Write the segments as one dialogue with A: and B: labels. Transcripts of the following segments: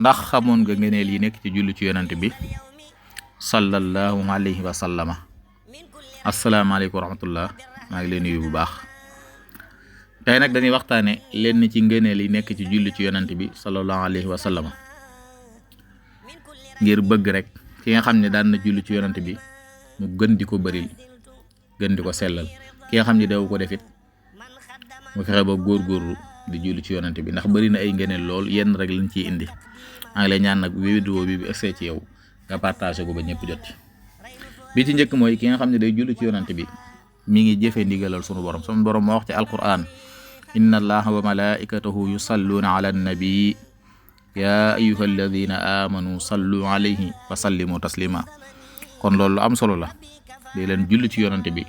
A: ndax xamoon nga ngëneel yi nekk ci julli ci yonent bi sallallahu alayhi wa sallama. asalaamaaleykum wa rahmatullah, maa ngi leen nuyu bu baax. tey nag dañuy waxtaane lenn ci ngëneel yi nekk ci julli ci yonent bi sallallahu alayhi wa sallama, ngir bëgg rek ki nga xam ne daan na julli ci yonent bi mu gën di ko bëril, gën di ko sellal. ki nga xam ne daw ko defit mu fexe ba góorgóorlu di julli ci yonent bi, ndax bëri na ay ngëneel lool, yenn rek lañ ciy indi. maa ngi lay ñaan nag vidéo bi bu egsee ci yow nga partagé ko ba ñëpp jot ci. bi ci njëkk mooy ki nga xam ne day julli ci yonent bi mi ngi jëfe ndigalal sunu borom. sunu borom moo wax ci alquran: inna allaha wa malaikatahu yusalluuna ala nabi ya ayyuha alladina amanu sallu alayhi wa sallimu taslima. kon loolu lu am solo la, di leen julli ci yonent bi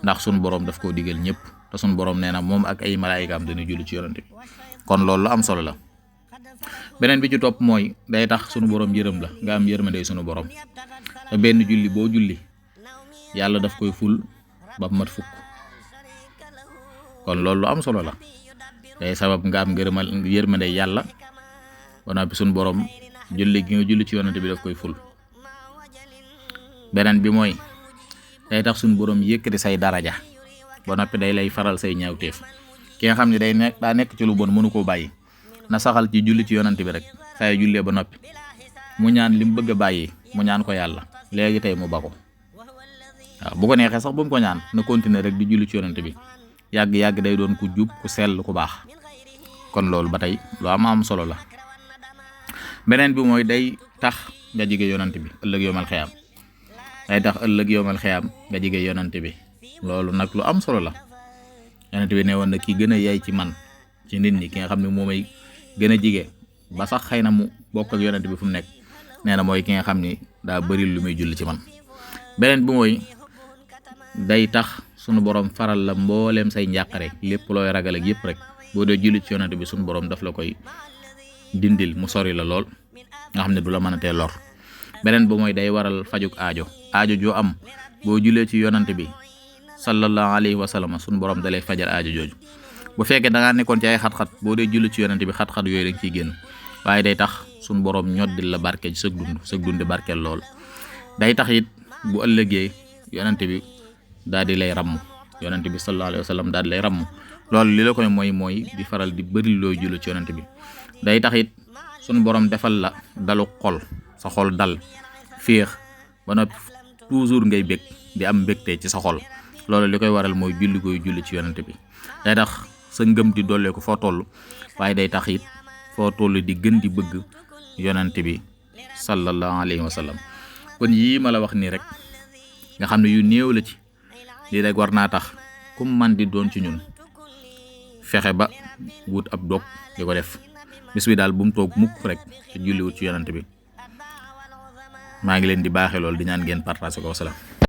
A: ndax sunu borom daf koo digal ñëpp, te sunu borom nee na moom ak ay malaayikaam dañuy julli ci yonent bi. kon loolu lu am solo la. beneen bi ci topp mooy day tax sunu borom yërëm la, nga am yërmande sunu borom. te benn julli boo julli yàlla daf koy ful ba mat fukk. kon loolu lu am solo la, day sabab nga am yërmande yàlla ba noppi sunu borom julli gi nga julli ci yonent bi daf koy ful. beneen bi mooy day tax sunu borom yëkkati say daraja ba noppi day lay faral say ñaawteef. ki nga xam ne daa nekk ci lu bon mënu koo bàyyi, na saxal ci julli ci yonent bi rek. saa yu jullee ba noppi mu ñaan li mu bëgg a bàyyi, mu ñaan ko yàlla léegi tey mu ba ko. waaw bu ko neexee sax bu mu ko ñaan, na continuer rek di julli ci yonent bi. yàgg-yàgg day doon ku jub, ku sell, ku baax. kon loolu ba tey lu am solo la. beneen bi mooy day tax nga jige yonent bi ëllëg yowmal xiyaam. day tax ëllëg yowmal xiyaam nga jige yonent bi. loolu nag lu am solo la. yonent bi ne woon na ki gën a yay ci man ci nit ñi, ki nga xam ne moo may gën a jige ba sax xëy na mu bokk ak yonent bi fu mu nekk, nee na mooy ki nga xam ni daa bëri lu muy julli ci man. beneen bi mooy day tax sunu borom faral la mbooleem say njàqare, lépp looy ragal ak yëpp rek boo dee julli ci yonent bi sunu borom daf la koy dindil, mu sori la lool, nga xam ne du la mën a tee lor. beneen bi mooy day waral fajuk aajo joo am boo jullee ci yonent bi sallallahu alayhi wa sallam, sunu borom dalay fajal aajo jooju. bu fekkee da ngaa nekkoon ci ay xat-xat, boo dee julli ci yonent bi xat-xat yooyu dañ ciy génn. waaye day tax sunu borom ñoddil la barke ci sëg dund barkeel lool. day tax it bu ëllëgee yonent bi daal di lay ràmm, yonent bi sallallahu alayhi wa sallam daal di lay ràmm. loolu li la koy mooy di faral di bëri looy julli ci yonent bi. day tax it sunu borom defal la dalu xol, sa xol dal féex ba noppi toujours ngay bég di am mbégte ci sa xol. loolu li koy waral mooy julli koy julli ci yonent bi. day tax sa ngëm di dollee ko foo toll, waaye day tax it foo toll di gën di bëgg yonent bi sallallahu alayhi wa sallam. kon yii ma la wax nii rek nga xam ne yu néew la ci lii rek war naa tax kum man di doon ci ñun fexe ba wut ab dog di ko def. bis bi daal bu mu toog mukk rek te julliwut ci yonent bi. maa ngi leen di baaxee loolu di ñaan ngeen partage ko. wasalaam.